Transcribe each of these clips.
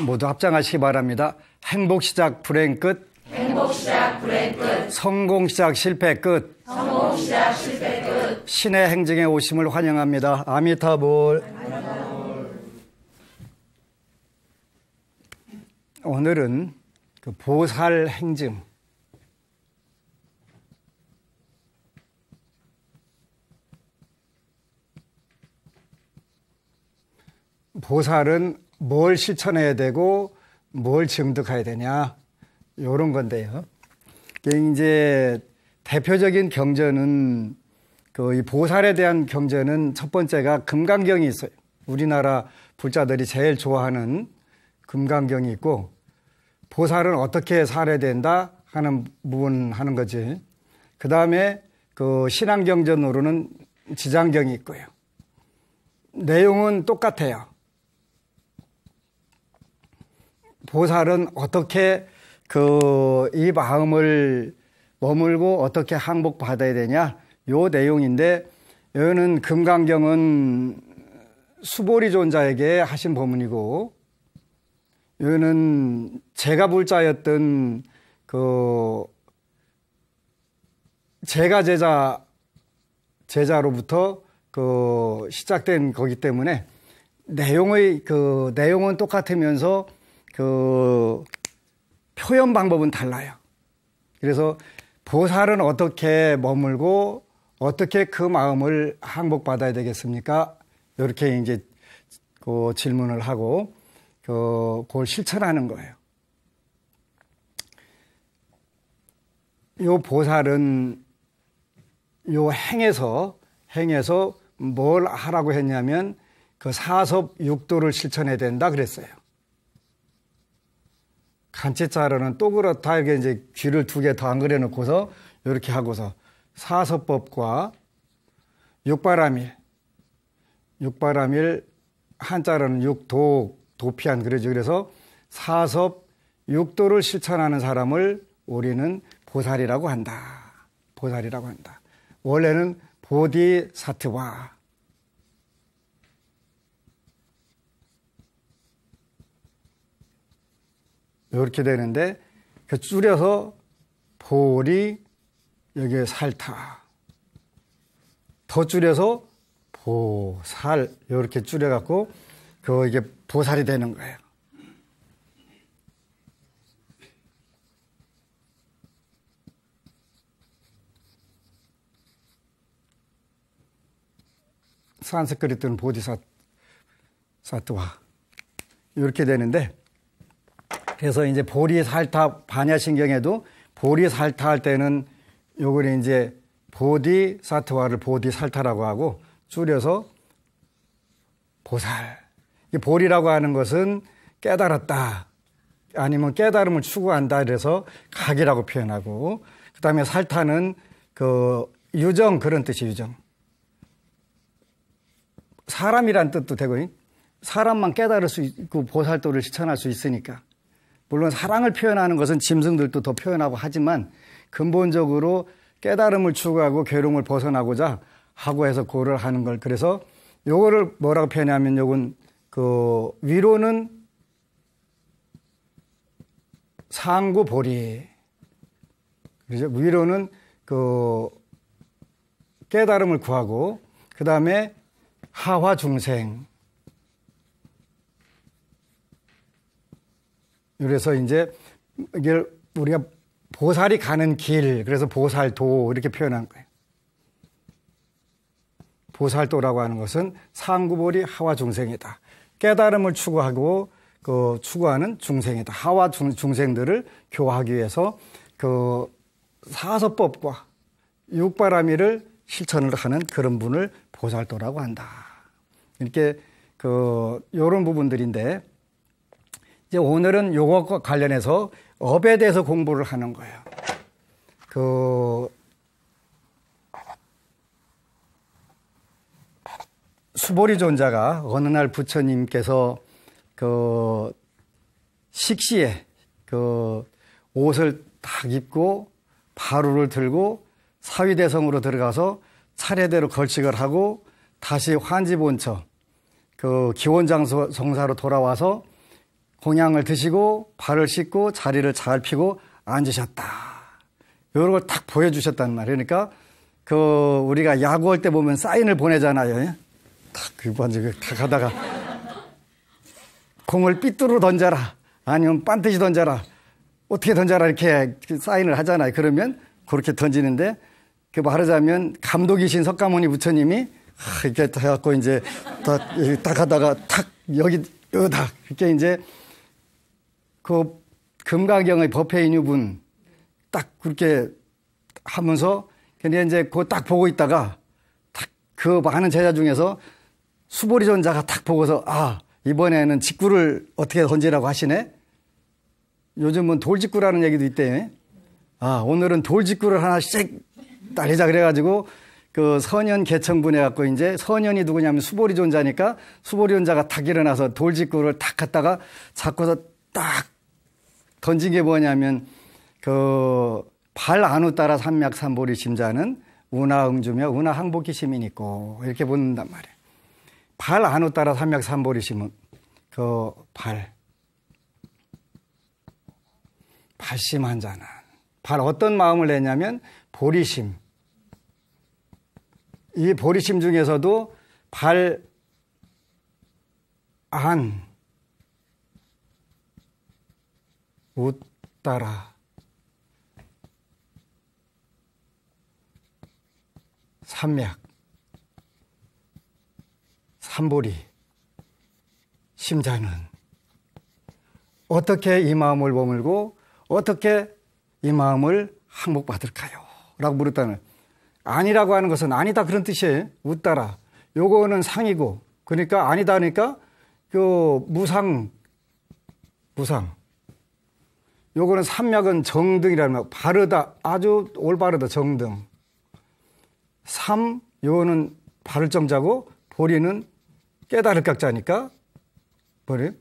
모두 합장하시기 바랍니다. 행복 시작 불행 끝. 행복 시작 불행 끝. 성공 시작 실패 끝. 성공 시작 실패 끝. 신의 행정에 오심을 환영합니다. 아미타불. 오늘은 그 보살 행증. 보살은 뭘 실천해야 되고 뭘 증득해야 되냐 이런 건데요. 이제 대표적인 경전은 이 보살에 대한 경전은 첫 번째가 금강경이 있어요. 우리나라 불자들이 제일 좋아하는 금강경이 있고, 보살은 어떻게 살아야 된다 하는 부분 하는 거지. 그 다음에 그 신앙경전으로는 지장경이 있고요. 내용은 똑같아요. 보살은 어떻게 이 마음을 머물고 어떻게 항복받아야 되냐 요 내용인데, 여기는 금강경은 수보리 존자에게 하신 법문이고, 여기는 제가 불자였던 제가 제자로부터 시작된 거기 때문에 내용은 똑같으면서 표현 방법은 달라요. 그래서 보살은 어떻게 머물고 어떻게 그 마음을 항복받아야 되겠습니까? 이렇게 이제 질문을 하고 그걸 실천하는 거예요. 요 보살은 요 행에서 뭘 하라고 했냐면 사섭 육도를 실천해야 된다 그랬어요. 간치자로는 또 그렇다 이렇게 이제 귀를 2개 더 안 그려 놓고서 이렇게 하고서 사섭법과 육바라밀 한자로는 도피한 그러죠. 그래서 사섭 육도를 실천하는 사람을 우리는 보살이라고 한다. 원래는 보디사트와, 이렇게 되는데 줄여서 보리, 여기에 살타, 더 줄여서 보살, 이렇게 줄여갖고 이게 보살이 되는 거예요. 산스크리트는 보디사트와 이렇게 되는데, 그래서 이제 보리살타 반야신경에도 보리살타 할 때는 요걸 이제 보디사트와를 보디살타라고 하고 줄여서 보살. 이 보리라고 하는 것은 깨달았다, 아니면 깨달음을 추구한다, 그래서 각이라고 표현하고, 그 다음에 살타는 유정, 그런 뜻이 유정. 사람이란 뜻도 되고, 사람만 깨달을 수 있고 보살도를 실천할 수 있으니까. 물론 사랑을 표현하는 것은 짐승들도 더 표현하고 하지만, 근본적으로 깨달음을 추구하고 괴로움을 벗어나고자 하고 해서 그거를 하는 걸, 그래서 요거를 뭐라고 표현하면, 요건 위로는 상구보리, 그죠? 위로는 깨달음을 구하고, 그 다음에 하화중생. 그래서 이제 이게 우리가 보살이 가는 길, 그래서 보살도 이렇게 표현한 거예요. 보살도라고 하는 것은 상구보리 하화중생이다. 깨달음을 추구하고 추구하는 중생이다. 하와 중생들을 교화하기 위해서 사서법과 육바라밀을 실천을 하는 그런 분을 보살도라고 한다. 이렇게 요런 부분들인데, 이제 오늘은 요것과 관련해서 업에 대해서 공부를 하는 거예요. 수보리 존자가 어느 날 부처님께서 식시에 옷을 딱 입고 바루를 들고 사위대성으로 들어가서 차례대로 걸식을 하고 다시 환지본처 기원장성사로 돌아와서 공양을 드시고 발을 씻고 자리를 잘 펴고 앉으셨다. 이런 걸 딱 보여주셨단 말이에요. 그러니까 우리가 야구할 때 보면 사인을 보내잖아요. 탁 하다가 공을 삐뚤어 던져라. 아니면 반드시 던져라. 어떻게 던져라. 이렇게 사인을 하잖아요. 그러면 그렇게 던지는데 말하자면 감독이신 석가모니 부처님이 이렇게 해갖고 이제 딱 하다가 탁 여기다 이렇게 이제 금가경의 법회인유분 딱 그렇게 하면서 근데 이제 그거 딱 보고 있다가 딱 그 많은 제자 중에서 수보리존자가 딱 보고서 이번에는 직구를 어떻게 던지라고 하시네. 요즘은 돌직구라는 얘기도 있대요. 오늘은 돌직구를 하나씩 날리자 그래가지고 선현 개청분 해갖고 이제 선현이 누구냐면 수보리존자니까 수보리존자가 탁 일어나서 돌직구를 탁 갖다가 잡고서 딱 던진 게 뭐냐면 발 안우 따라 삼맥삼보리 심자는 운하응주며 운하항복기 심인 있고 이렇게 본단 말이에요. 발 안우 따라 삼맥삼보리 심은 발심한 자는 어떤 마음을 내냐면 보리심. 이 보리심 중에서도 발 안 우 따라 삼맥 삼보리 심자는 어떻게 이 마음을 머물고 어떻게 이 마음을 항복받을까요? 라고 물었다는. 아니라고 하는 것은 아니다 그런 뜻이에요. 웃따라. 요거는 상이고 그러니까 아니다 하니까 무상 요거는 삼맥은 정등이라는 말. 바르다 아주 올바르다 정등. 요거는 바를 정자고 보리는 깨달을 각자니까 보리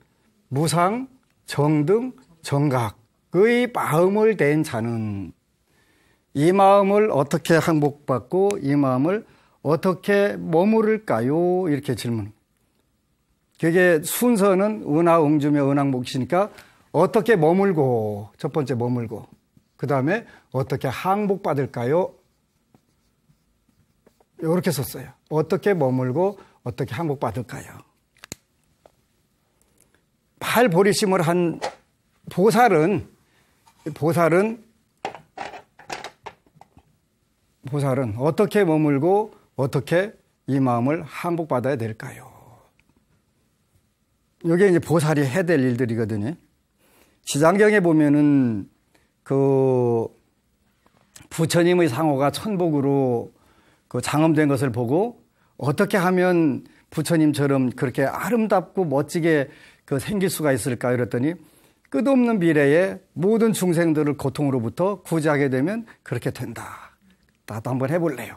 무상 정등 정각의 마음을 댄 자는 이 마음을 어떻게 항복받고 이 마음을 어떻게 머무를까요? 이렇게 질문. 그게 순서는 은하응주며 은항복이니까 어떻게 머물고 첫 번째 머물고 그 다음에 어떻게 항복받을까요? 이렇게 썼어요. 어떻게 머물고 어떻게 항복받을까요? 팔보리심을 한 보살은 어떻게 머물고 어떻게 이 마음을 항복받아야 될까요? 이게 이제 보살이 해야 될 일들이거든요. 지장경에 보면은 부처님의 상호가 천복으로 장엄된 것을 보고 어떻게 하면 부처님처럼 그렇게 아름답고 멋지게 생길 수가 있을까 이랬더니 끝없는 미래에 모든 중생들을 고통으로부터 구제하게 되면 그렇게 된다. 나도 한번 해볼래요.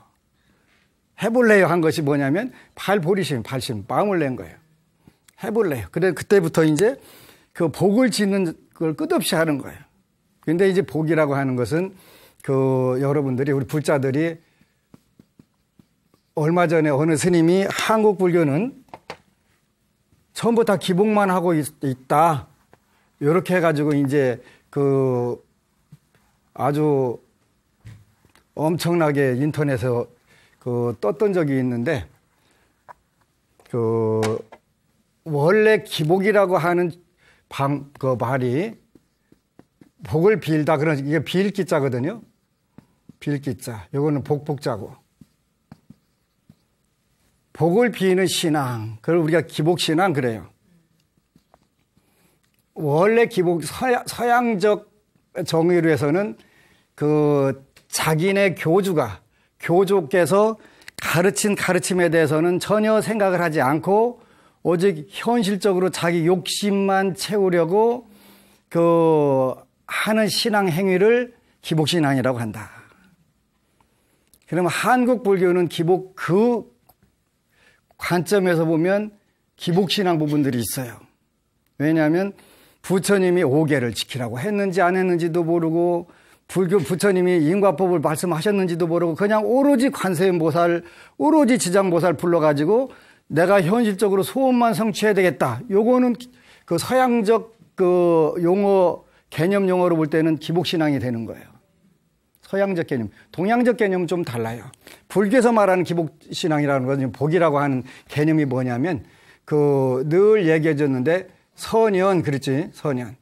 한 것이 뭐냐면 발심, 마음을 낸 거예요. 해볼래요. 그래 그때부터 이제 복을 짓는 걸 끝없이 하는 거예요. 근데 이제 복이라고 하는 것은 여러분들이 우리 불자들이 얼마 전에 어느 스님이 한국 불교는 전부 다 기복만 하고 있다. 이렇게 해가지고 이제 아주 엄청나게 인터넷에서 떴던 적이 있는데 원래 기복이라고 하는 말이 복을 빌다 그런 이게 빌기자거든요. 빌기자. 요거는 복자고. 복을 비는 신앙. 그걸 우리가 기복신앙 그래요. 원래 기복 서양적 정의로 해서는 자기네 교주께서 가르친 가르침에 대해서는 전혀 생각을 하지 않고 오직 현실적으로 자기 욕심만 채우려고 하는 신앙 행위를 기복신앙이라고 한다. 그러면 한국 불교는 기복 관점에서 보면 기복신앙 부분들이 있어요. 왜냐하면 부처님이 5계를 지키라고 했는지 안 했는지도 모르고 부처님이 인과법을 말씀하셨는지도 모르고 그냥 오로지 관세음보살, 오로지 지장보살 불러가지고 내가 현실적으로 소원만 성취해야 되겠다. 요거는 서양적 그 용어, 개념 용어로 볼 때는 기복신앙이 되는 거예요. 서양적 개념. 동양적 개념은 좀 달라요. 불교에서 말하는 기복신앙이라는 것은 복이라고 하는 개념이 뭐냐면 늘 얘기해 줬는데 선연, 그렇지? 선연.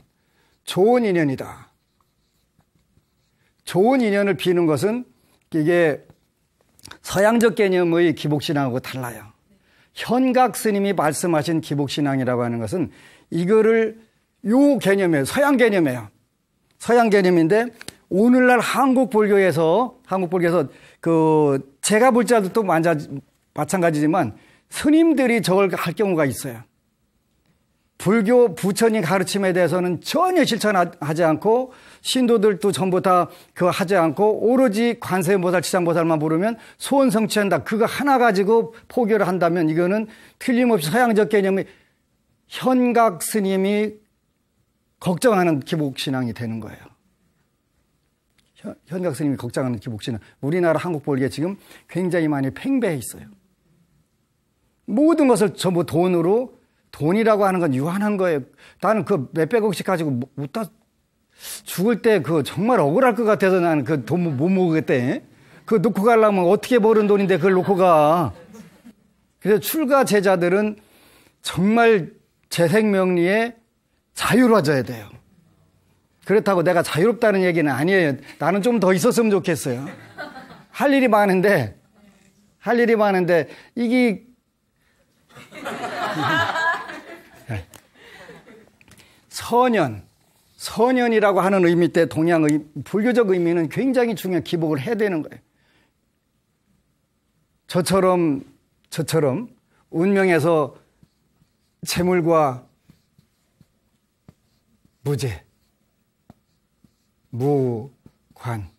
좋은 인연이다. 좋은 인연을 비는 것은 이게 서양적 개념의 기복신앙하고 달라요. 현각 스님이 말씀하신 기복신앙이라고 하는 것은 이거를 요 개념이에요. 서양 개념이에요. 서양 개념인데 오늘날 한국 불교에서 제가 볼 때도 또 마찬가지지만 스님들이 저걸 할 경우가 있어요. 불교 부처님 가르침에 대해서는 전혀 실천하지 않고 신도들도 전부 다 그거 하지 않고 오로지 관세음보살, 지장보살만 부르면 소원 성취한다. 그거 하나 가지고 포교를 한다면 이거는 틀림없이 서양적 개념의 현각 스님이 걱정하는 기복신앙이 되는 거예요. 현각 스님이 걱정하는 기복신앙. 우리나라 한국 불교에 지금 굉장히 많이 팽배해 있어요. 모든 것을 전부 돈이라고 하는 건 유한한 거예요. 나는 그 몇백억씩 가지고 묻다 죽을 때 그 정말 억울할 것 같아서 나는 그 돈 못 먹겠대. 그거 놓고 가려면 어떻게 버는 돈인데 그걸 놓고 가. 그래서 출가 제자들은 정말 재생명리에 자유로워져야 돼요. 그렇다고 내가 자유롭다는 얘기는 아니에요. 나는 좀 더 있었으면 좋겠어요. 할 일이 많은데 이게 선연이라고 하는 의미 때 동양의 불교적 의미는 굉장히 중요한 기복을 해야 되는 거예요. 저처럼 운명에서 재물과 무재, 무관,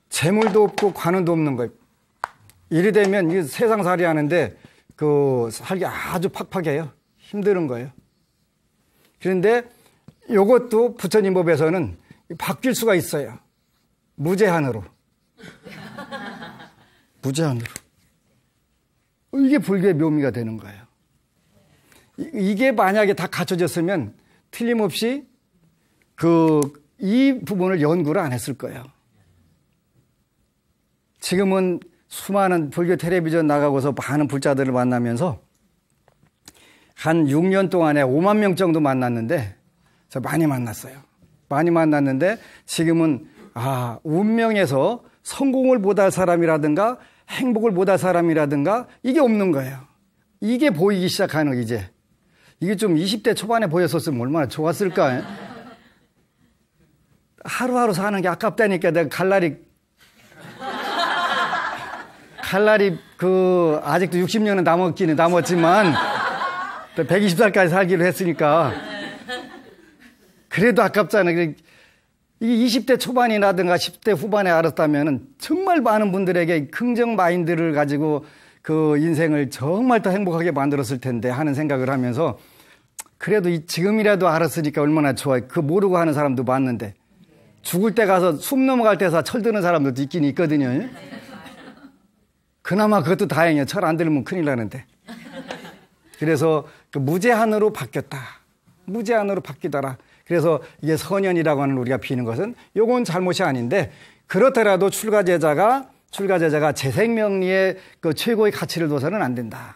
재물도 없고 관운도 없는 거예요. 이래 되면 이 세상살이 하는데 살기 아주 팍팍해요. 힘든 거예요. 그런데 이것도 부처님 법에서는 바뀔 수가 있어요. 무제한으로. 이게 불교의 묘미가 되는 거예요. 이게 만약에 다 갖춰졌으면 틀림없이 이 부분을 연구를 안 했을 거예요. 지금은 수많은 불교 텔레비전 나가고서 많은 불자들을 만나면서 한 6년 동안에 5만 명 정도 만났는데, 저 많이 만났어요. 많이 만났는데 지금은 운명에서 성공을 못할 사람이라든가 행복을 못할 사람이라든가 이게 없는 거예요. 이게 보이기 시작하는 이제. 이게 좀 20대 초반에 보였었으면 얼마나 좋았을까. 하루하루 사는 게 아깝다니까 내가 갈날이 아직도 60년은 남았지만 120살까지 살기로 했으니까 그래도 아깝잖아. 이게 20대 초반이라든가 10대 후반에 알았다면 정말 많은 분들에게 긍정 마인드를 가지고 그 인생을 정말 더 행복하게 만들었을 텐데 하는 생각을 하면서 그래도 지금이라도 알았으니까 얼마나 좋아요. 그거 모르고 하는 사람도 많은데 죽을 때 가서 숨 넘어갈 때서 철드는 사람들도 있긴 있거든요. 그나마 그것도 다행이에요. 철 안 들면 큰일 나는데. 그래서 무제한으로 바뀌었다. 무제한으로 바뀌더라. 그래서 이게 선연이라고 하는 우리가 비는 것은 요건 잘못이 아닌데 그렇더라도 출가 제자가 재생명리의 최고의 가치를 둬서는 안 된다.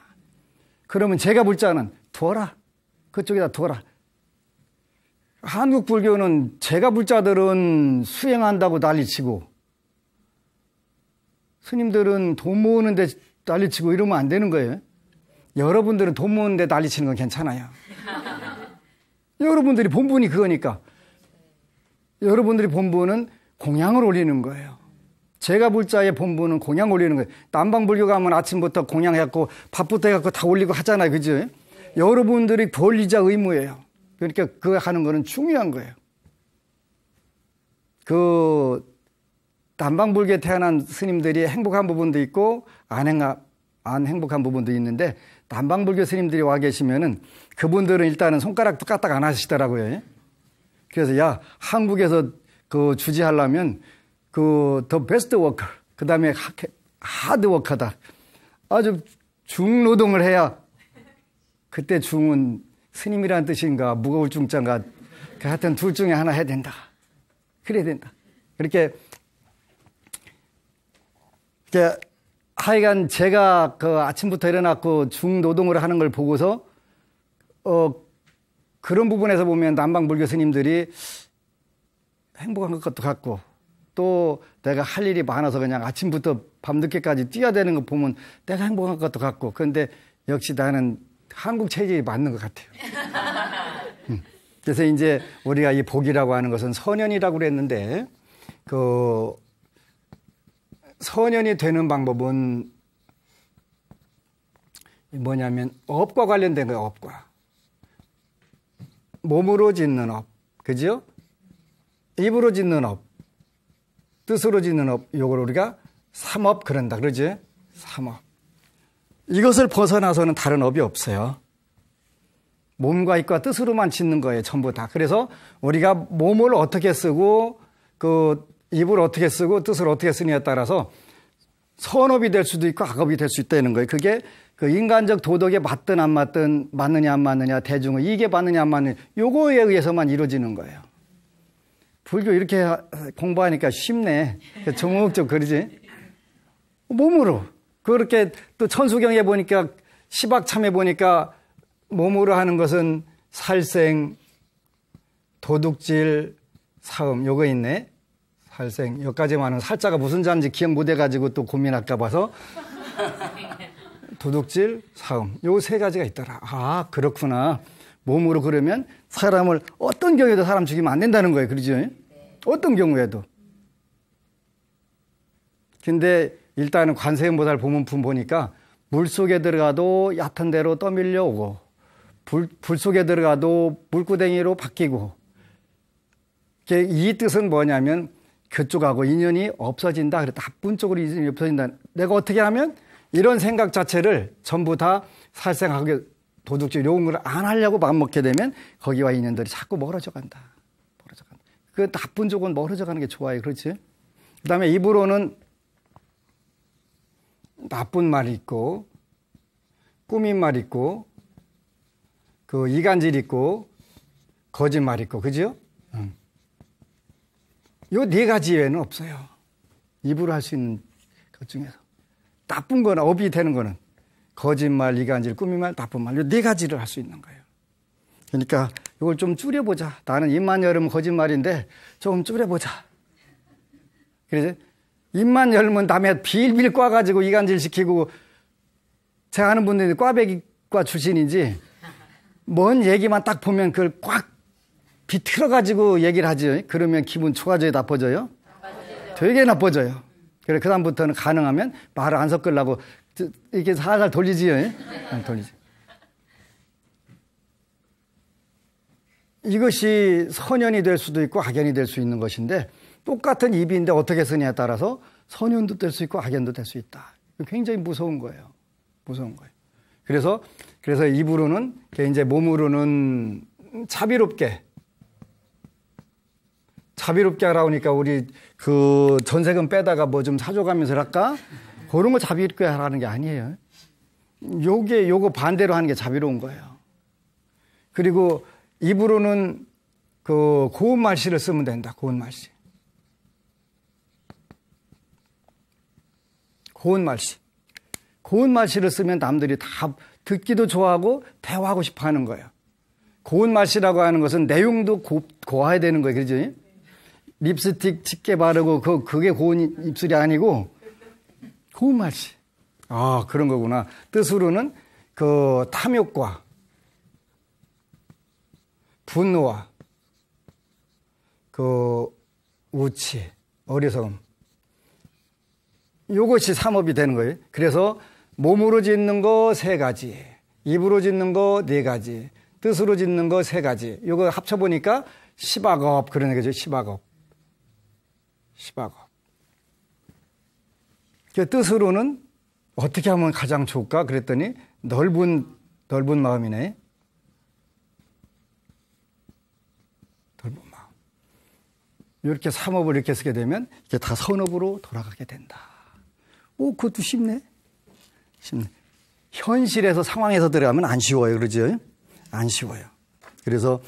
그러면 제가 불자는 두어라. 그쪽에다 두어라. 한국 불교는 제가 불자들은 수행한다고 난리치고 스님들은 돈 모으는데 난리치고 이러면 안 되는 거예요. 여러분들은 돈 모으는데 난리치는 건 괜찮아요. 여러분들이 본분이 그거니까. 여러분들이 본분은 공양을 올리는 거예요. 제가 불자의 본분은 공양 올리는 거예요. 남방불교 가면 아침부터 공양해갖고 밥부터 해갖고 다 올리고 하잖아요. 그죠? 여러분들이 권리자 의무예요. 그러니까 그거 하는 거는 중요한 거예요. 남방불교에 태어난 스님들이 행복한 부분도 있고 안 행복한 부분도 있는데 남방불교 스님들이 와 계시면은 그분들은 일단은 손가락도 까딱 안 하시더라고요. 그래서 한국에서 주지하려면 더 베스트 워커, 그 다음에 하드 워커다. 아주 중노동을 해야 그때 중은 스님이란 뜻인가 무거울 중자인가 하여튼 둘 중에 하나 해야 된다. 그래야 된다. 그렇게 하여간 제가 그 아침부터 일어났고 중노동을 하는 걸 보고서 그런 부분에서 보면 남방불교 스님들이 행복한 것도 같고 또 내가 할 일이 많아서 그냥 아침부터 밤늦게까지 뛰어야 되는 거 보면 내가 행복한 것도 같고 그런데 역시 나는 한국 체질이 맞는 것 같아요. 그래서 이제 우리가 이 복이라고 하는 것은 선현이라고 그랬는데 그 선현이 되는 방법은 뭐냐면 업과 관련된 거예요. 업과. 몸으로 짓는 업. 그죠? 입으로 짓는 업. 뜻으로 짓는 업. 요걸 우리가 삼업 그런다. 그러지? 삼업. 이것을 벗어나서는 다른 업이 없어요. 몸과 입과 뜻으로만 짓는 거예요. 전부 다. 그래서 우리가 몸을 어떻게 쓰고 그 입을 어떻게 쓰고 뜻을 어떻게 쓰느냐에 따라서 선업이 될 수도 있고 악업이 될 수 있다는 거예요. 그게 그 인간적 도덕에 맞든 안 맞든 맞느냐 안 맞느냐 대중의 이익에 맞느냐 안 맞느냐 요거에 의해서만 이루어지는 거예요. 불교 이렇게 공부하니까 쉽네. 정목적 그러지? 몸으로. 그렇게 또 천수경에 보니까 시박참에 보니까 몸으로 하는 것은 살생, 도둑질, 사음 요거 있네. 살생 여기까지만 하면 살자가 무슨 자인지 기억 못 해가지고 또 고민할까 봐서 도둑질, 사음 요 세 가지가 있더라. 아 그렇구나. 몸으로 그러면 사람을 어떤 경우에도 사람 죽이면 안 된다는 거예요. 그러죠? 어떤 경우에도. 근데 일단은 관세음보살 보문품 보니까 물속에 들어가도 얕은 데로 떠밀려 오고 불 속에 들어가도 물구덩이로 바뀌고 이 뜻은 뭐냐면 그쪽하고 인연이 없어진다. 그래 나쁜 쪽으로 인연이 없어진다. 내가 어떻게 하면 이런 생각 자체를 전부 다 살생하게 도둑질 이런 걸 안 하려고 마음먹게 되면 거기와 인연들이 자꾸 멀어져 간다. 멀어져 간다. 그 나쁜 쪽은 멀어져 가는 게 좋아요. 그렇지? 그다음에 입으로는 나쁜 말 있고 꾸민 말 있고 그 이간질 있고 거짓말 있고 그죠? 요 네 가지 외에는 없어요. 입으로 할 수 있는 것 중에서 나쁜 거나 업이 되는 거는 거짓말, 이간질, 꾸민 말, 나쁜 말 요 네 가지를 할 수 있는 거예요. 그러니까 이걸 좀 줄여보자. 나는 입만 열으면 거짓말인데 좀 줄여보자. 그래서 입만 열면 남의 빌빌 꽈가지고 이간질 시키고 제가 아는 분들이 꽈배기과 출신인지 뭔 얘기만 딱 보면 그걸 꽉 비틀어가지고 얘기를 하죠. 그러면 기분 좋아져요? 나빠져요? 되게 나빠져요. 그래, 그 다음부터는 가능하면 말을 안 섞으려고 이렇게 살살 돌리지요. 돌리지. 이것이 선현이 될 수도 있고 악연이 될 수 있는 것인데 똑같은 입인데 어떻게 쓰냐에 따라서 선현도 될 수 있고 악연도 될 수 있다. 굉장히 무서운 거예요. 무서운 거예요. 그래서 입으로는 이제 몸으로는 자비롭게 하라고 하니까 우리 그 전세금 빼다가 뭐 좀 사줘가면서 할까? 그런 거 자비롭게 하라는 게 아니에요. 요거 반대로 하는 게 자비로운 거예요. 그리고 입으로는 그 고운 말씨를 쓰면 된다. 고운 말씨. 고운 말씨. 고운 말씨를 쓰면 남들이 다 듣기도 좋아하고 대화하고 싶어 하는 거예요. 고운 말씨라고 하는 것은 내용도 고와야 되는 거예요. 그렇죠? 립스틱 짙게 바르고 그게 고운 입술이 아니고 고운 말씨. 아, 그런 거구나. 뜻으로는 그 탐욕과 분노와 그 우치, 어리석음. 이것이 삼업이 되는 거예요. 그래서 몸으로 짓는 거 3가지, 입으로 짓는 거 4가지, 뜻으로 짓는 거 3가지. 이거 합쳐보니까 10악업 그런 거죠. 10악업. 그 뜻으로는 어떻게 하면 가장 좋을까? 그랬더니 넓은 마음이네. 넓은 마음. 이렇게 삼업을 이렇게 쓰게 되면 이게 다 선업으로 돌아가게 된다. 오, 그것도 쉽네. 현실에서 상황에서 들어가면 안 쉬워요. 그러죠? 안 쉬워요. 그래서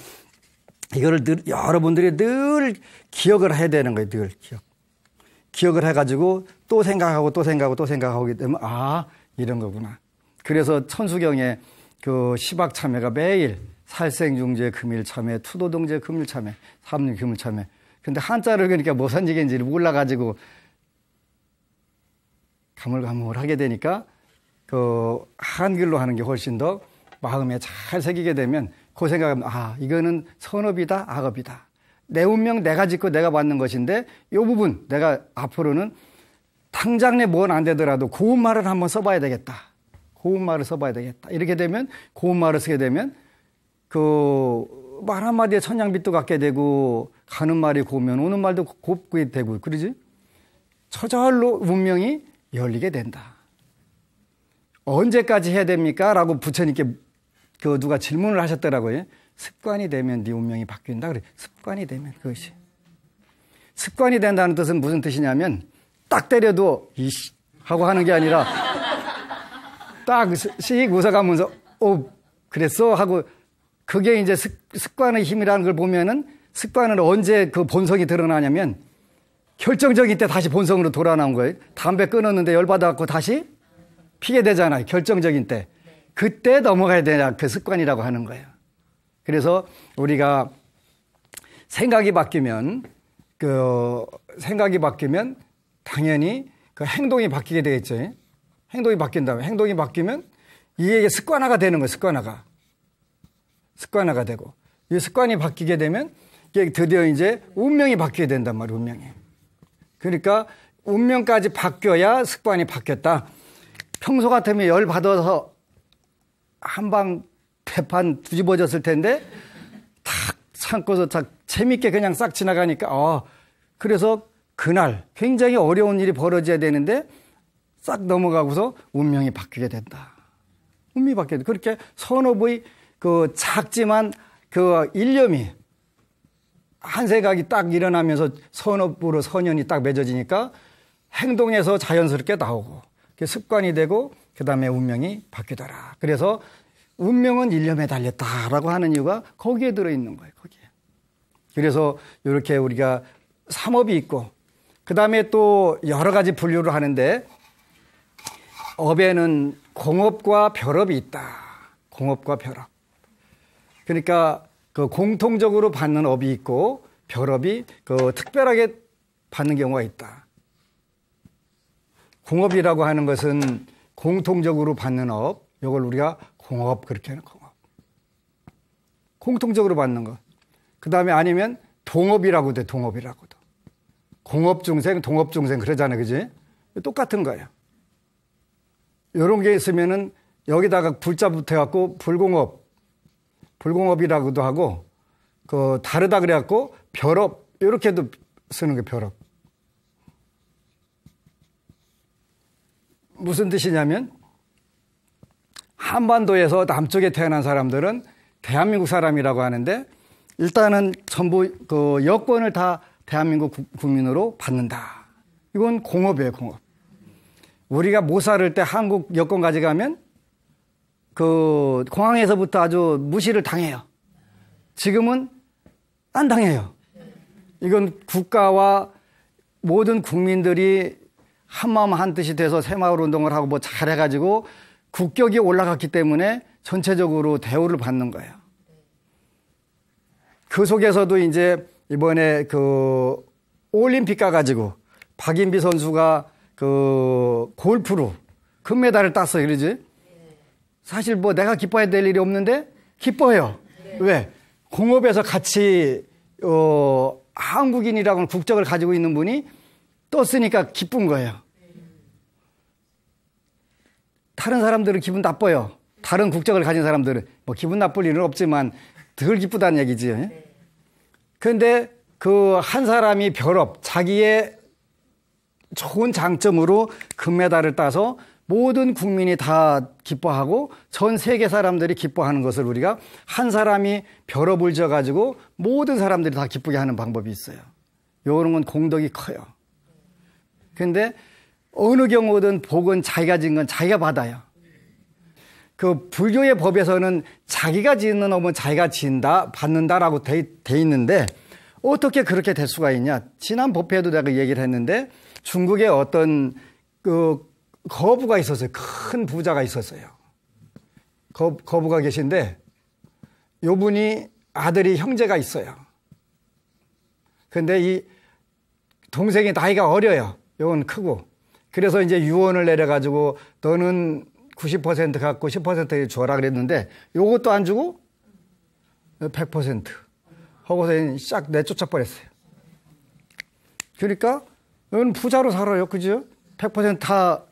이거를 여러분들이 늘 기억을 해야 되는 거예요. 늘 기억을 해가지고 또 생각하고 또 생각하고 또 생각하게 되면 이런 거구나. 그래서 천수경에 그 시박참회가 매일 살생중재 금일참회, 투도동제 금일참회, 삼륜 금일참회. 근데 한자를 그러니까 뭐 선지겠는지를 몰라가지고 가물가물하게 되니까 그 한글로 하는 게 훨씬 더 마음에 잘 새기게 되면 그 생각하면 이거는 선업이다, 악업이다. 내 운명 내가 짓고 내가 받는 것인데 이 부분 내가 앞으로는 당장 내 뭐는 안 되더라도 고운 말을 한번 써봐야 되겠다. 고운 말을 써봐야 되겠다. 이렇게 되면 고운 말을 쓰게 되면 그 말 한마디에 천냥빚도 갖게 되고 가는 말이 고우면 오는 말도 곱게 되고 그러지? 저절로 운명이 열리게 된다. 언제까지 해야 됩니까? 라고 부처님께 그 누가 질문을 하셨더라고요. 습관이 되면 네 운명이 바뀐다. 그래. 습관이 되면 그것이. 습관이 된다는 뜻은 무슨 뜻이냐면 딱 때려도 이씨 하고 하는 게 아니라 딱 씩 웃어가면서 그랬어 하고 그게 이제 습관의 힘이라는 걸 보면은 습관은 언제 그 본성이 드러나냐면 결정적인 때 다시 본성으로 돌아나온 거예요. 담배 끊었는데 열받아갖고 다시 피게 되잖아요. 결정적인 때. 그때 넘어가야 되냐 그 습관이라고 하는 거예요. 그래서 우리가 생각이 바뀌면 당연히 그 행동이 바뀌게 되겠죠. 행동이 바뀐다면 행동이 바뀌면 이게 습관화가 되는 거예요. 습관화가 되고 이 습관이 바뀌게 되면 이게 드디어 이제 운명이 바뀌게 된단 말이에요. 운명이. 그러니까 운명까지 바뀌어야 습관이 바뀌었다. 평소 같으면 열 받아서 한방 대판 뒤집어졌을 텐데 탁 참고서 재밌게 그냥 싹 지나가니까 그래서 그날 굉장히 어려운 일이 벌어져야 되는데 싹 넘어가고서 운명이 바뀌게 된다. 운명이 바뀌게 된다. 그렇게 선업의 그 작지만 그 일념이 한 생각이 딱 일어나면서 선업으로 선연이 딱 맺어지니까 행동에서 자연스럽게 나오고 습관이 되고 그 다음에 운명이 바뀌더라. 그래서 운명은 일념에 달렸다라고 하는 이유가 거기에 들어있는 거예요. 거기에. 그래서 이렇게 우리가 삼업이 있고 그 다음에 또 여러 가지 분류를 하는데 업에는 공업과 별업이 있다. 공업과 별업. 그러니까 그 공통적으로 받는 업이 있고 별업이 그 특별하게 받는 경우가 있다. 공업이라고 하는 것은 공통적으로 받는 업, 이걸 우리가 공업 그렇게 하는 공업. 공통적으로 받는 것. 그 다음에 아니면 동업이라고 돼, 동업이라고도. 공업중생, 동업중생 그러잖아요, 그지? 똑같은 거예요. 이런 게 있으면은 여기다가 불자 붙여갖고 불공업이라고도 하고, 다르다 그래갖고 별업, 이렇게도 쓰는 게 별업. 무슨 뜻이냐면, 한반도에서 남쪽에 태어난 사람들은 대한민국 사람이라고 하는데, 일단은 전부 그 여권을 다 대한민국 국민으로 받는다. 이건 공업이에요, 공업. 우리가 못 살을 때 한국 여권 가져가면 그 공항에서부터 아주 무시를 당해요. 지금은 안 당해요. 이건 국가와 모든 국민들이 한마음 한뜻이 돼서 새마을 운동을 하고 뭐 잘해가지고 국격이 올라갔기 때문에 전체적으로 대우를 받는 거예요. 그 속에서도 이제 이번에 그 올림픽 가가지고 박인비 선수가 그 골프로 금메달을 땄어요. 그러지? 사실 뭐 내가 기뻐해야 될 일이 없는데 기뻐해요. 왜? 공업에서 같이 한국인이라고는 국적을 가지고 있는 분이 떴으니까 기쁜 거예요. 다른 사람들은 기분 나빠요. 다른 국적을 가진 사람들은 뭐 기분 나쁠 일은 없지만 덜 기쁘다는 얘기지. 그런데 그 한 사람이 별업, 자기의 좋은 장점으로 금메달을 따서 모든 국민이 다 기뻐하고 전 세계 사람들이 기뻐하는 것을 우리가 한 사람이 별업을 져가지고 모든 사람들이 다 기쁘게 하는 방법이 있어요. 이런 건 공덕이 커요. 그런데 어느 경우든 복은 자기가 진 건 자기가 받아요. 그 불교의 법에서는 자기가 짓는 업은 자기가 지은다, 받는다라고 돼 있는데 어떻게 그렇게 될 수가 있냐? 지난 법회에도 내가 얘기를 했는데 중국에 어떤 그 거부가 있었어요. 큰 부자가 있었어요. 거부가 계신데 요 분이 아들이 형제가 있어요. 근데 이 동생이 나이가 어려요. 요건 크고. 그래서 이제 유언을 내려가지고 너는 90% 갖고 10% 줘라 그랬는데 요것도 안 주고 100% 하고서 싹 내쫓아 버렸어요. 그러니까 이건 부자로 살아요. 그죠? 100%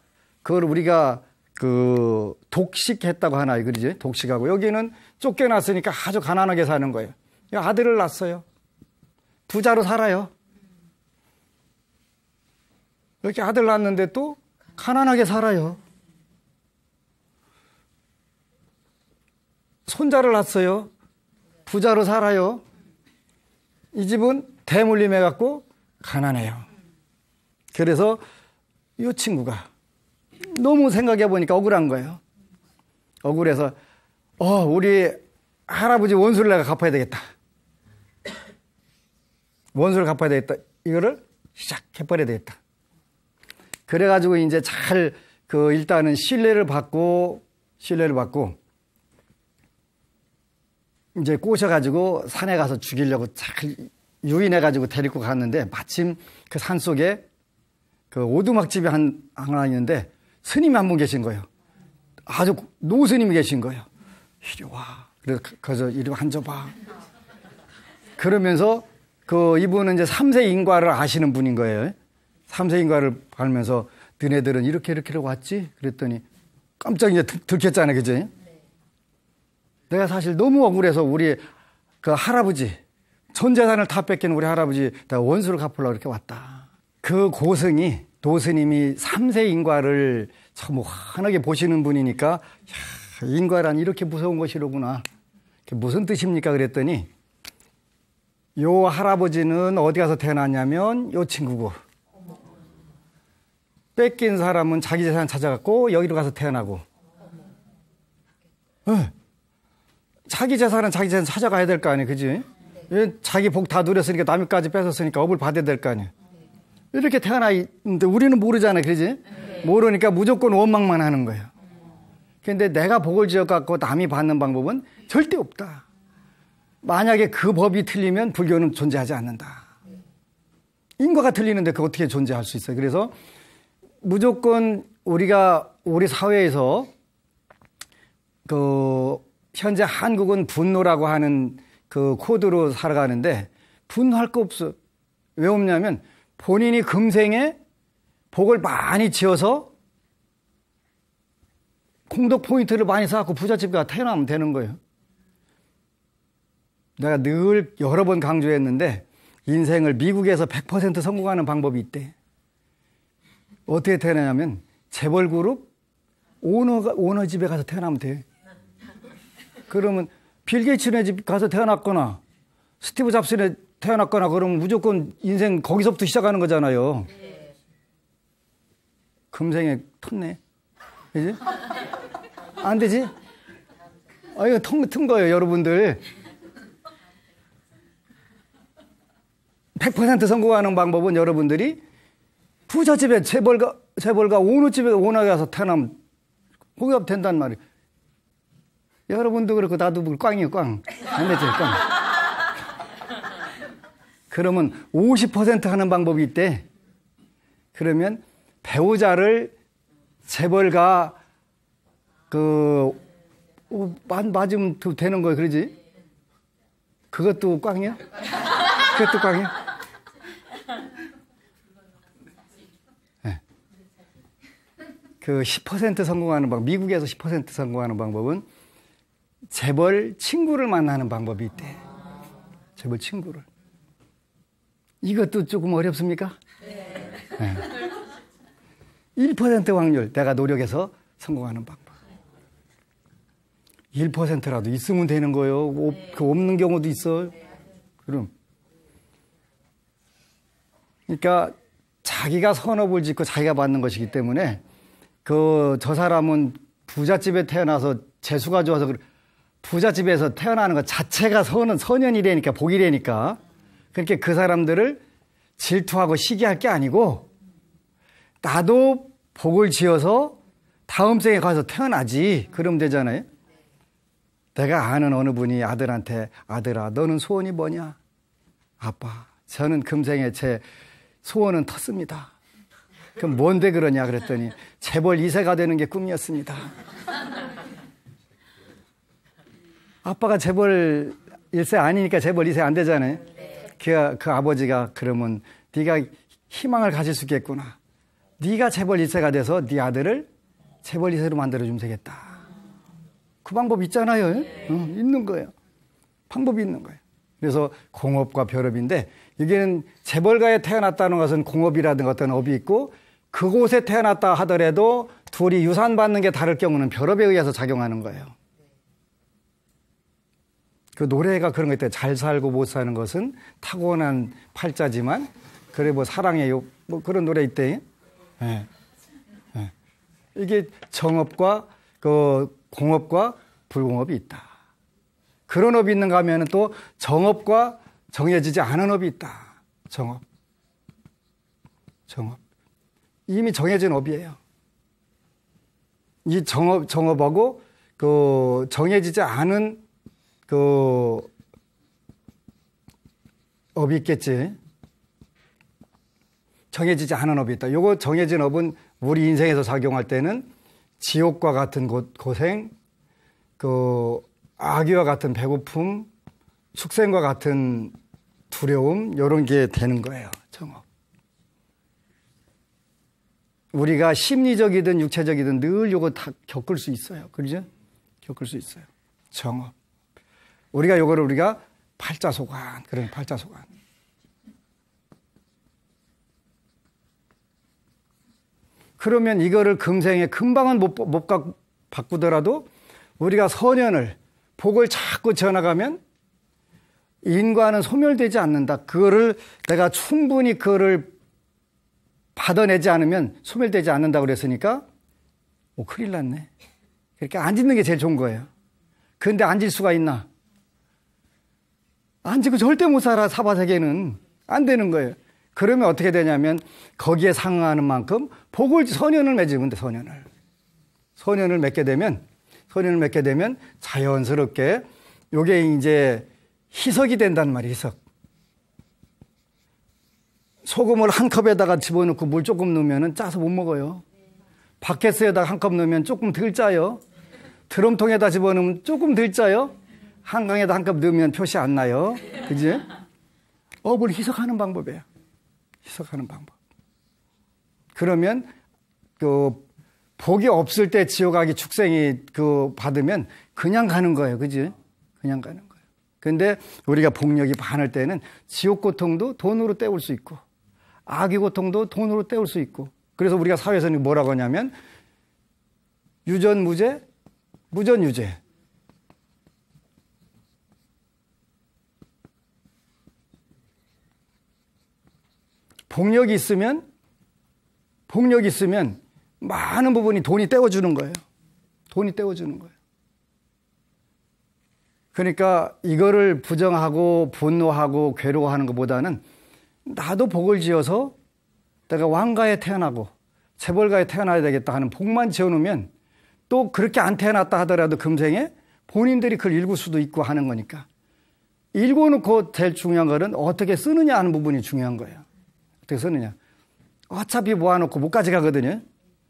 그걸 우리가 그 독식했다고 하나 그러지? 독식하고 여기는 쫓겨났으니까 아주 가난하게 사는 거예요. 아들을 낳았어요. 부자로 살아요. 이렇게 아들 낳았는데 또 가난하게 살아요. 손자를 낳았어요. 부자로 살아요. 이 집은 대물림해 갖고 가난해요. 그래서 이 친구가 너무 생각해 보니까 억울한 거예요. 억울해서 우리 할아버지 원수를 내가 갚아야 되겠다. 원수를 갚아야 되겠다. 이거를 시작해버려야 되겠다. 그래가지고 이제 잘 일단은 신뢰를 받고 이제 꼬셔가지고 산에 가서 죽이려고 잘 유인해가지고 데리고 갔는데 마침 그 산 속에 그 오두막집이 하나 있는데 스님이 한 분 계신 거예요. 아주 노스님이 계신 거예요. 이리 와. 그래서 거기서 이리 앉아봐. 그러면서 이분은 이제 3세 인과를 아시는 분인 거예요. 3세 인과를 알면서 너네들은 이렇게 왔지? 그랬더니 깜짝 이제 들켰잖아요. 그죠? 내가 사실 너무 억울해서 우리 그 할아버지, 전 재산을 다 뺏긴 우리 할아버지, 내가 원수를 갚으려고 이렇게 왔다. 그 고승이, 도스님이 3세 인과를 참 환하게 보시는 분이니까, 야, 인과란 이렇게 무서운 것이로구나. 무슨 뜻입니까? 그랬더니, 요 할아버지는 어디 가서 태어났냐면, 요 친구고, 뺏긴 사람은 자기 재산 찾아갖고 여기로 가서 태어나고, 자기 재산은 자기 재산 찾아가야 될 거 아니에요. 그지? 자기 복 다 누렸으니까 남이까지 뺏었으니까 업을 받아야 될 거 아니에요. 이렇게 태어나 있는데 우리는 모르잖아요. 그지? 모르니까 무조건 원망만 하는 거예요. 근데 내가 복을 지어갖고 남이 받는 방법은 절대 없다. 만약에 그 법이 틀리면 불교는 존재하지 않는다. 인과가 틀리는데 그 어떻게 존재할 수 있어요? 그래서 무조건 우리 사회에서 현재 한국은 분노라고 하는 그 코드로 살아가는데 분노할 거 없어. 왜 없냐면 본인이 금생에 복을 많이 지어서 공덕 포인트를 많이 쌓고 부잣집 가 태어나면 되는 거예요. 내가 늘 여러 번 강조했는데 인생을 미국에서 100% 성공하는 방법이 있대. 어떻게 태어나냐면 재벌그룹 오너 집에 가서 태어나면 돼. 그러면 빌 게이츠네 집 가서 태어났거나 스티브 잡스네 태어났거나 그러면 무조건 인생 거기서부터 시작하는 거잖아요. 금생에 텄네. 그지? 안 되지? 이거 튼 거예요, 여러분들. 100% 성공하는 방법은 여러분들이 부잣집에 재벌가 오너집에 오너에 가서 태어나면 거기 가면 된단 말이에요. 여러분도 그렇고 나도 그렇고 꽝이에요, 꽝. 안 되죠, 꽝. 그러면 50% 하는 방법이 있대. 그러면 배우자를 재벌가 맞으면 되는 거예요, 그러지? 그것도 꽝이야? 그것도 꽝이야? 네. 10% 성공하는 방법, 미국에서 10% 성공하는 방법은 재벌 친구를 만나는 방법이 있대. 재벌 친구를. 이것도 조금 어렵습니까? 네. 1% 확률, 내가 노력해서 성공하는 방법. 1%라도 있으면 되는 거예요. 없는 경우도 있어. 그럼. 그러니까 자기가 선업을 짓고 자기가 받는 것이기 때문에 저 사람은 부잣집에 태어나서 재수가 좋아서 부잣집에서 태어나는 것 자체가 선연이라니까, 복이라니까. 그렇게 그 사람들을 질투하고 시기할 게 아니고 나도 복을 지어서 다음 생에 가서 태어나지. 그러면 되잖아요. 내가 아는 어느 분이 아들한테 아들아 너는 소원이 뭐냐? 아빠 저는 금생에 제 소원은 텄습니다. 그럼 뭔데 그러냐 그랬더니 재벌 2세가 되는 게 꿈이었습니다. 아빠가 재벌 1세 아니니까 재벌 2세 안 되잖아요. 그 아버지가 그러면 네가 희망을 가질 수 있겠구나. 네가 재벌 1세가 돼서 네 아들을 재벌 2세로 만들어주면 되겠다. 그 방법 있잖아요. 있는 거예요. 방법이 있는 거예요. 그래서 공업과 별업인데 여기는 재벌가에 태어났다는 것은 공업이라든가 어떤 업이 있고 그곳에 태어났다 하더라도 둘이 유산 받는 게 다를 경우는 별업에 의해서 작용하는 거예요. 그 노래가 그런 거 있대요. 잘 살고 못 사는 것은 타고난 팔자지만 그래 뭐 사랑해요. 뭐 그런 노래 있대. 네. 네. 이게 정업과 그 공업과 불공업이 있다. 그런 업이 있는가 하면 또 정업과 정해지지 않은 업이 있다. 정업. 이미 정해진 업이에요. 이 정업하고 그 정해지지 않은 그 업이 있겠지. 정해지지 않은 업이 있다. 요거 정해진 업은 우리 인생에서 작용할 때는 지옥과 같은 고생, 그 악귀와 같은 배고픔, 축생과 같은 두려움, 이런 게 되는 거예요. 정업. 우리가 심리적이든 육체적이든 늘 요거 다 겪을 수 있어요. 그러죠? 겪을 수 있어요. 정업. 요거를 우리가 팔자소관, 그런 팔자소관. 그러면 이거를 금생에 금방은 못 바꾸더라도 우리가 선연을, 복을 자꾸 지어나가면 인과는 소멸되지 않는다. 그거를 내가 충분히 그거를 받아내지 않으면 소멸되지 않는다고 그랬으니까, 큰일 났네. 그러니까 안 짓는 게 제일 좋은 거예요. 그런데 안 질 수가 있나? 안 짓고 절대 못 살아, 사바세계는. 안 되는 거예요. 그러면 어떻게 되냐면 거기에 상응하는 만큼 선연을 맺으면 돼, 선연을 맺게 되면 자연스럽게 요게 이제 희석이 된단 말이에요, 희석. 소금을 한 컵에다가 집어넣고 물 조금 넣으면 짜서 못 먹어요. 바켓스에다가 한 컵 넣으면 조금 덜 짜요. 드럼통에다 집어넣으면 조금 덜 짜요. 한강에다 한 컵 넣으면 표시 안 나요. 그지? 업을 희석하는 방법이에요. 희석하는 방법. 그러면 그 복이 없을 때 지옥 악이 축생이 받으면 그냥 가는 거예요. 그지? 그냥 가는 거예요. 근데 우리가 복력이 많을 때는 지옥 고통도 돈으로 때울 수 있고 악의 고통도 돈으로 때울 수 있고, 그래서 우리가 사회에서는 뭐라고 하냐면 유전무죄, 무전유죄. 복력이 있으면 많은 부분이 돈이 떼어주는 거예요. 그러니까 이거를 부정하고 분노하고 괴로워하는 것보다는 나도 복을 지어서 내가 왕가에 태어나고 재벌가에 태어나야 되겠다 하는 복만 지어놓으면 또 그렇게 안 태어났다 하더라도 금생에 본인들이 그걸 읽을 수도 있고 하는 거니까. 읽어놓고 제일 중요한 거는 어떻게 쓰느냐 하는 부분이 중요한 거예요. 어떻게 쓰느냐. 어차피 모아놓고 못 가져가거든요.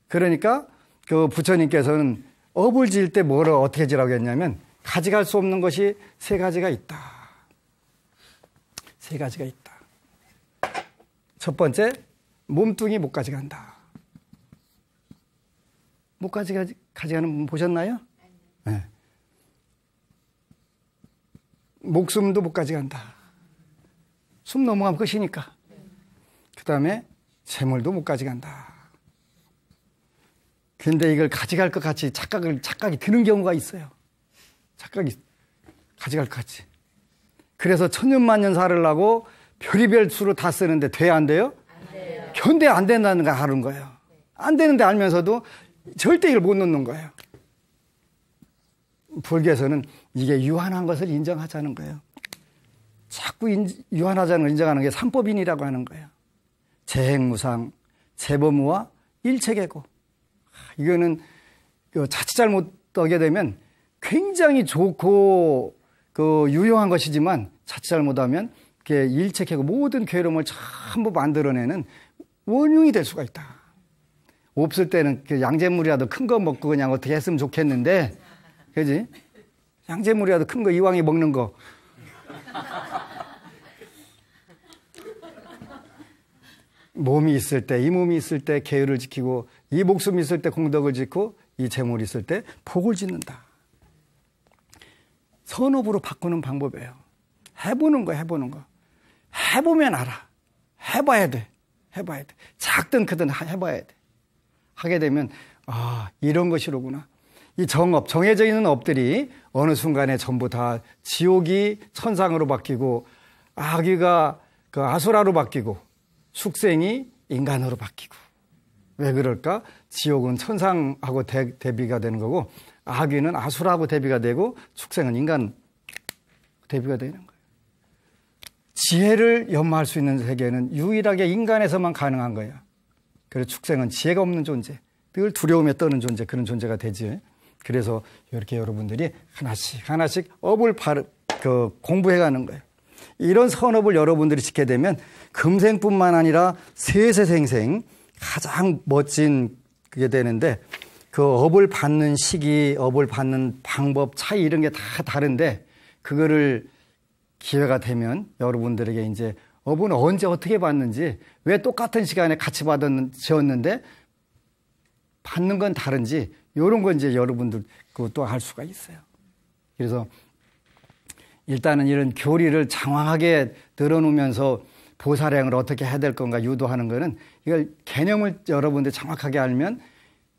그러니까 그 부처님께서는 업을 지을 때 뭐를 어떻게 지라고 했냐면 가져갈 수 없는 것이 세 가지가 있다. 첫 번째, 몸뚱이 못 가져간다. 못 가져가는 분 보셨나요? 네. 목숨도 못 가져간다. 숨 넘어가면 끝이니까. 그 다음에 재물도 못 가져간다. 근데 이걸 가져갈 것 같이 착각이 드는 경우가 있어요. 착각이 가져갈 것 같이. 그래서 천년만년 살으려고 별의별 수로 다 쓰는데 돼, 안 돼요? 안 돼요. 견뎌 안 된다는 걸 아는 거예요. 안 되는데 알면서도 절대 이걸 못 놓는 거예요. 불교에서는 이게 유한한 것을 인정하자는 거예요. 자꾸 유한하자는 걸 인정하는 게 삼법인이라고 하는 거예요. 재행무상, 재범무와 일체계고. 이거는 자칫 잘못 떠게 되면 굉장히 좋고 유용한 것이지만 자칫 잘못하면 그게 일체계고 모든 괴로움을 전부 만들어내는 원흉이 될 수가 있다. 없을 때는 양잿물이라도 큰 거 먹고 그냥 어떻게 했으면 좋겠는데, 그지? 양잿물이라도 큰 거 이왕이 먹는 거. 몸이 있을 때, 이 몸이 있을 때 계율을 지키고, 이 목숨이 있을 때 공덕을 짓고, 이 재물이 있을 때 복을 짓는다. 선업으로 바꾸는 방법이에요. 해보는 거, 해보는 거. 해보면 알아. 해봐야 돼. 해봐야 돼. 작든 크든 해봐야 돼. 하게 되면, 아, 이런 것이로구나. 이 정업, 정해져 있는 업들이 어느 순간에 전부 다 지옥이 천상으로 바뀌고, 아기가 아수라로 바뀌고, 숙생이 인간으로 바뀌고. 왜 그럴까? 지옥은 천상하고 대비가 되는 거고, 아귀는 아수라하고 대비가 되고, 축생은 인간 대비가 되는 거예요. 지혜를 연마할 수 있는 세계는 유일하게 인간에서만 가능한 거예요. 그래서 축생은 지혜가 없는 존재, 늘 두려움에 떠는 존재, 그런 존재가 되지. 그래서 이렇게 여러분들이 하나씩 업을 공부해 가는 거예요. 이런 선업을 여러분들이 지게 되면 금생뿐만 아니라 세세생생 가장 멋진 그게 되는데, 그 업을 받는 시기, 업을 받는 방법, 차이 이런 게 다 다른데, 그거를 기회가 되면 여러분들에게 이제 업은 언제 어떻게 받는지, 왜 똑같은 시간에 같이 지었는데 받는 건 다른지, 이런 건 이제 여러분들 그것도 알 수가 있어요. 그래서 일단은 이런 교리를 장황하게 늘어놓으면서 보살행을 어떻게 해야 될 건가 유도하는 거는, 이걸 개념을 여러분들 정확하게 알면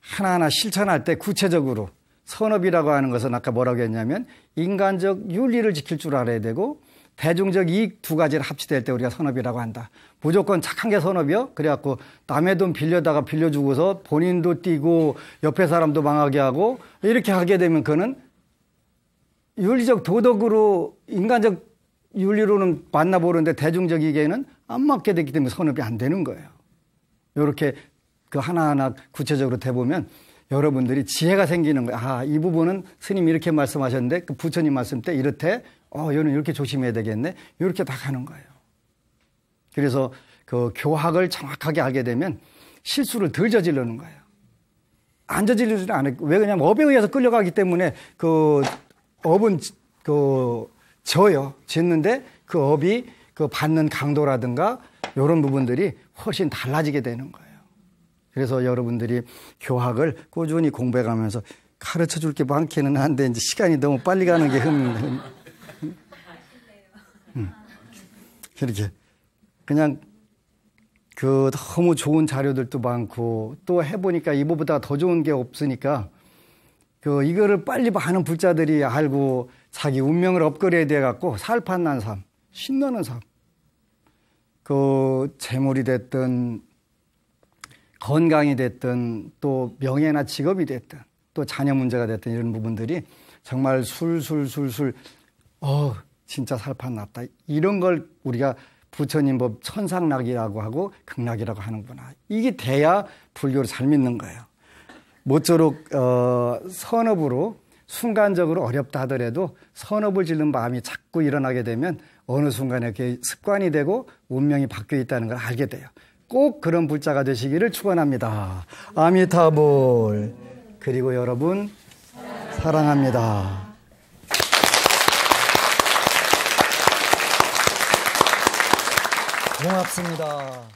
하나하나 실천할 때 구체적으로, 선업이라고 하는 것은 아까 뭐라고 했냐면 인간적 윤리를 지킬 줄 알아야 되고, 대중적 이익 두 가지를 합치될 때 우리가 선업이라고 한다. 무조건 착한 게 선업이요? 그래갖고 남의 돈 빌려주고서 본인도 뛰고 옆에 사람도 망하게 하고 이렇게 하게 되면 그거는 윤리적 도덕으로, 인간적 윤리로는 맞나 모르는데 대중적 이익에는 안 맞게 되기 때문에 선업이 안 되는 거예요. 이렇게 하나하나 구체적으로 대보면 여러분들이 지혜가 생기는 거예요. 아, 이 부분은 스님이 이렇게 말씀하셨는데 그 부처님 말씀 때 이렇대, 얘는 이렇게 조심해야 되겠네. 이렇게 다 가는 거예요. 그래서 그 교학을 정확하게 알게 되면 실수를 덜 저지르는 거예요. 안 저지르지는 않아요. 왜 그러냐면 업에 의해서 끌려가기 때문에 업은 져요. 짓는데 그 업이 받는 강도라든가 이런 부분들이 훨씬 달라지게 되는 거예요. 그래서 여러분들이 교학을 꾸준히 공부해 가면서 가르쳐 줄 게 많기는 한데 이제 시간이 너무 빨리 가는 게 이렇게 그냥 너무 좋은 자료들도 많고, 또 해보니까 이거보다 더 좋은 게 없으니까 이거를 빨리 많은 불자들이 알고 자기 운명을 업그레이드 해갖고 살판난 삶, 신나는 삶, 재물이 됐든 건강이 됐든 또 명예나 직업이 됐든 또 자녀 문제가 됐든 이런 부분들이 정말 술술 진짜 살판났다, 이런 걸 우리가 부처님 법 천상락이라고 하고 극락이라고 하는구나, 이게 돼야 불교를 잘 믿는 거예요. 모쪼록 선업으로 순간적으로 어렵다 하더라도 선업을 짓는 마음이 자꾸 일어나게 되면 어느 순간에 그게 습관이 되고 운명이 바뀌어 있다는 걸 알게 돼요. 꼭 그런 불자가 되시기를 축원합니다. 아미타불. 그리고 여러분 사랑합니다. 고맙습니다.